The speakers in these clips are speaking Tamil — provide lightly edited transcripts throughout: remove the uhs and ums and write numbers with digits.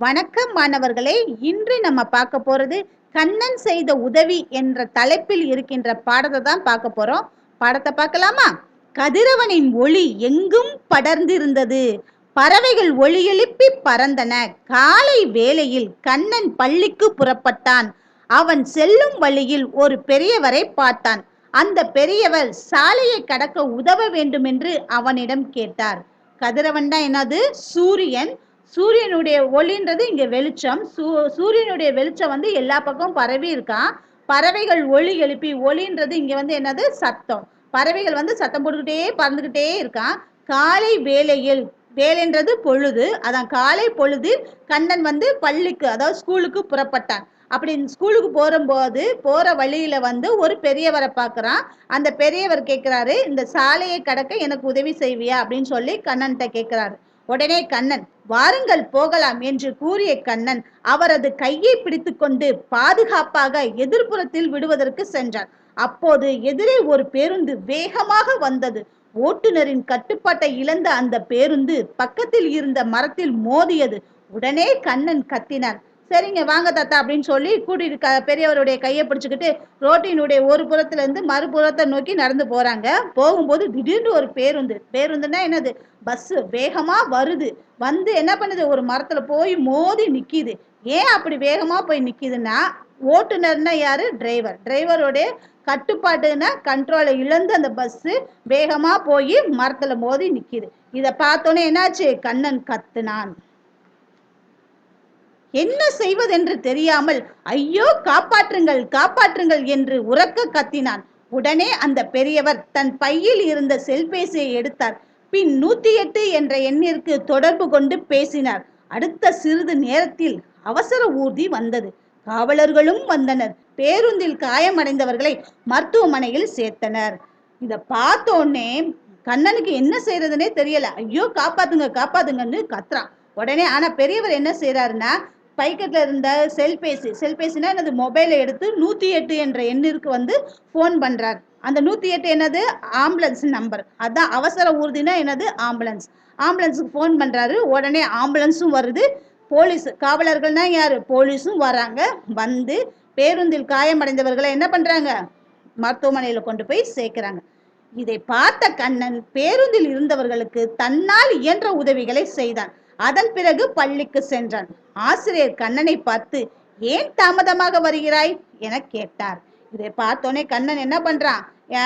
வணக்கம் மாணவர்களே. இன்று நம்ம பார்க்க போறது கண்ணன் செய்த உதவி என்ற தலைப்பில் இருக்கின்ற பாடத்தை தான் பார்க்க போறோம். பாடத்தை பார்க்கலாமா? கதிரவனின் ஒளி எங்கும் படர்ந்திருந்தது. பறவைகள் ஒளி எழுப்பி பறந்தன. காலை வேளையில் கண்ணன் பள்ளிக்கு புறப்பட்டான். அவன் செல்லும் வழியில் ஒரு பெரியவரை பார்த்தான். அந்த பெரியவர் சாலையை கடக்க உதவ வேண்டும் என்று அவனிடம் கேட்டார். கதிரவன் தான் என்னது? சூரியன். சூரியனுடைய ஒளின்றது இங்க வெளிச்சம். சூரியனுடைய வெளிச்சம் எல்லா பக்கமும் பரவி இருக்கான். பறவைகள் ஒளி எழுப்பி, ஒளின்றது இங்க என்னது? சத்தம். பறவைகள் சத்தம் போட்டுக்கிட்டே பறந்துகிட்டே இருக்கான். காலை வேளையில், வேலைன்றது பொழுது, அதான் காலை பொழுதில் கண்ணன் பள்ளிக்கு, அதாவது ஸ்கூலுக்கு புறப்பட்டான். அப்படி ஸ்கூலுக்கு போகும்போது போற வழியில ஒரு பெரியவரை பார்க்கறான். அந்த பெரியவர் கேட்கிறாரு, இந்த சாலையை கடக்க எனக்கு உதவி செய்வியா அப்படின்னு சொல்லி கண்ணன்கிட்ட கேட்கிறாரு. உடனே கண்ணன், வாருங்கள் போகலாம் என்று கூறிய கண்ணன் அவரது கையை பிடித்து கொண்டு பாதுகாப்பாக எதிர்ப்புறத்தில் விடுவதற்கு சென்றார். அப்போது எதிரே ஒரு பேருந்து வேகமாக வந்தது. ஓட்டுநரின் கட்டுப்பாட்டை இழந்த அந்த பேருந்து பக்கத்தில் இருந்த மரத்தில் மோதியது. உடனே கண்ணன் கத்தினார். சரிங்க வாங்க தாத்தா அப்படின்னு சொல்லி கூட்டிட்டு பெரியவருடைய கையை பிடிச்சுக்கிட்டு ரோட்டினுடைய ஒரு புறத்துல இருந்து மறுபுறத்தை நோக்கி நடந்து போறாங்க. போகும்போது திடீர்னு ஒரு பேருந்துன்னா என்னது? பஸ் வேகமா வருது. என்ன பண்ணுது? ஒரு மரத்துல போய் மோதி நிக்கிது. ஏன் அப்படி வேகமா போய் நிக்கிதுன்னா, ஓட்டுநர்னா யாரு? டிரைவருடைய கட்டுப்பாட்டுன்னா கண்ட்ரோலை இழந்து அந்த பஸ் வேகமா போய் மரத்துல மோதி நிக்கிது. இத பார்த்தோன்னே என்னாச்சு? கண்ணன் கத்துனான். என்ன செய்வதென்று தெரியாமல் ஐயோ காப்பாற்றுங்கள் காப்பாற்றுங்கள் என்று உரக்க கத்தினான். உடனே அந்த பெரியவர் தன் பையில் இருந்த செல்பேசியை எடுத்தார். பின் 108 என்ற எண்ணிற்கு தொடர்பு கொண்டு பேசினார். அடுத்த சிறிது நேரத்தில் அவசர ஊர்தி வந்தது. காவலர்களும் வந்தனர். பேருந்தில் காயமடைந்தவர்களை மருத்துவமனையில் சேர்த்தனர். இத பார்த்தோன்னே கண்ணனுக்கு என்ன செய்யறதுன்னே தெரியல. ஐயோ காப்பாத்துங்க காப்பாத்துங்கன்னு கத்துறான். உடனே ஆனா பெரியவர் என்ன செய்யறாருன்னா, பைக்கெட்ல இருந்த செல்பேசினா என்னது? மொபைலை எடுத்து 108 என்ற எண்ணிற்கு போன் பண்றார். அந்த 108 என்னது? Ambulance number. அதான் அவசர ஊர்தினா என்னது? ஆம்புலன்ஸுக்கு போன் பண்றாரு. உடனே ஆம்புலன்ஸும் வருது. போலீஸ் காவலர்கள்னா யாரு? போலீஸும் வராங்க. பேருந்தில் காயமடைந்தவர்களை என்ன பண்றாங்க? மருத்துவமனையில கொண்டு போய் சேர்க்கிறாங்க. இதை பார்த்த கண்ணன் பேருந்தில் இருந்தவர்களுக்கு தன்னால் இயன்ற உதவிகளை செய்தான். அதன் பிறகு பள்ளிக்கு சென்றான். ஆசிரியர் கண்ணனை பார்த்து, ஏன் தாமதமாக வருகிறாய் என கேட்டார். இதை பார்த்தோன்னே கண்ணன் என்ன பண்றான்?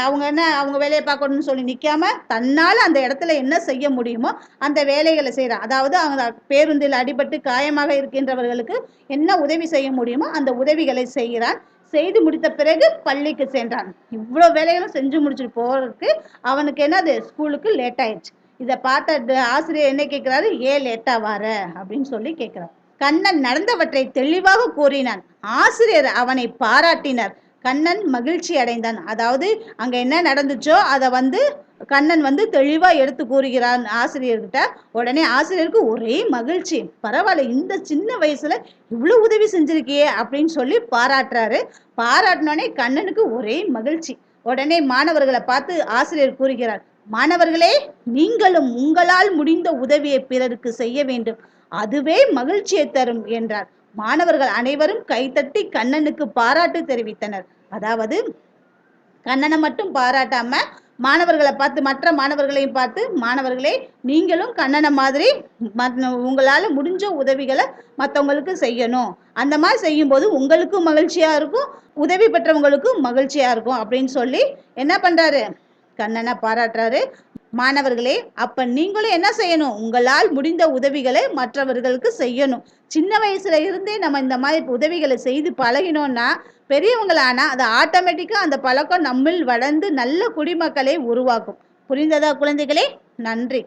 அவங்க வேலையை பார்க்கணும்னு சொல்லி நிக்காம தன்னால அந்த இடத்துல என்ன செய்ய முடியுமோ அந்த வேலைகளை செய்யறான். அதாவது அவங்க பேருந்தில் அடிபட்டு காயமாக இருக்கின்றவர்களுக்கு என்ன உதவி செய்ய முடியுமோ அந்த உதவிகளை செய்கிறான். செய்து முடித்த பிறகு பள்ளிக்கு சென்றான். இவ்வளவு வேலைகளும் செஞ்சு முடிச்சுட்டு போறதுக்கு அவனுக்கு என்னது? ஸ்கூலுக்கு லேட் ஆயிடுச்சு. இதை பார்த்த ஆசிரியர் என்ன கேட்கிறாரு? ஏன் லேட்டா வர அப்படின்னு சொல்லி கேட்கிறார். கண்ணன் நடந்தவற்றை தெளிவாக கூறினான். ஆசிரியர் அவனை பாராட்டினர். கண்ணன் மகிழ்ச்சி அடைந்தான். அதாவது அங்க என்ன நடந்துச்சோ அதை கண்ணன் தெளிவா எடுத்து கூறுகிறான் ஆசிரியர்கிட்ட. உடனே ஆசிரியருக்கு ஒரே மகிழ்ச்சி. பரவாயில்ல, இந்த சின்ன வயசுல இவ்வளவு உதவி செஞ்சிருக்கியே அப்படின்னு சொல்லி பாராட்டுறாரு. பாராட்டினோடனே கண்ணனுக்கு ஒரே மகிழ்ச்சி. உடனே மாணவர்களை பார்த்து ஆசிரியர் கூறுகிறார், மாணவர்களே, நீங்களும் உங்களால் முடிந்த உதவியை பிறருக்கு செய்ய வேண்டும். அதுவே மகிழ்ச்சியை தரும் என்றார். மாணவர்கள் அனைவரும் கைத்தட்டி கண்ணனுக்கு பாராட்டு தெரிவித்தனர். அதாவது கண்ணனை மட்டும் பாராட்டாம மாணவர்களை பார்த்து, மற்ற மாணவர்களையும் பார்த்து, மாணவர்களே நீங்களும் கண்ணனை மாதிரி உங்களால முடிஞ்ச உதவிகளை மற்றவங்களுக்கு செய்யணும். அந்த மாதிரி செய்யும் போது உங்களுக்கும் மகிழ்ச்சியா இருக்கும், உதவி பெற்றவங்களுக்கும் மகிழ்ச்சியா இருக்கும் அப்படின்னு சொல்லி என்ன பண்றாரு? கண்ணனை பாராட்டுறாரு. மாணவர்களே, அப்ப நீங்களும் என்ன செய்யணும்? உங்களால் முடிந்த உதவிகளை மற்றவர்களுக்கு செய்யணும். சின்ன வயசுல இருந்தே நம்ம இந்த மாதிரி உதவிகளை செய்து பழகினோம்னா பெரியவங்களானா அது ஆட்டோமேட்டிக்கா அந்த பழக்கம் நம்மில் வளர்ந்து நல்ல குடிமக்களை உருவாக்கும். புரிந்ததா குழந்தைகளே? நன்றி.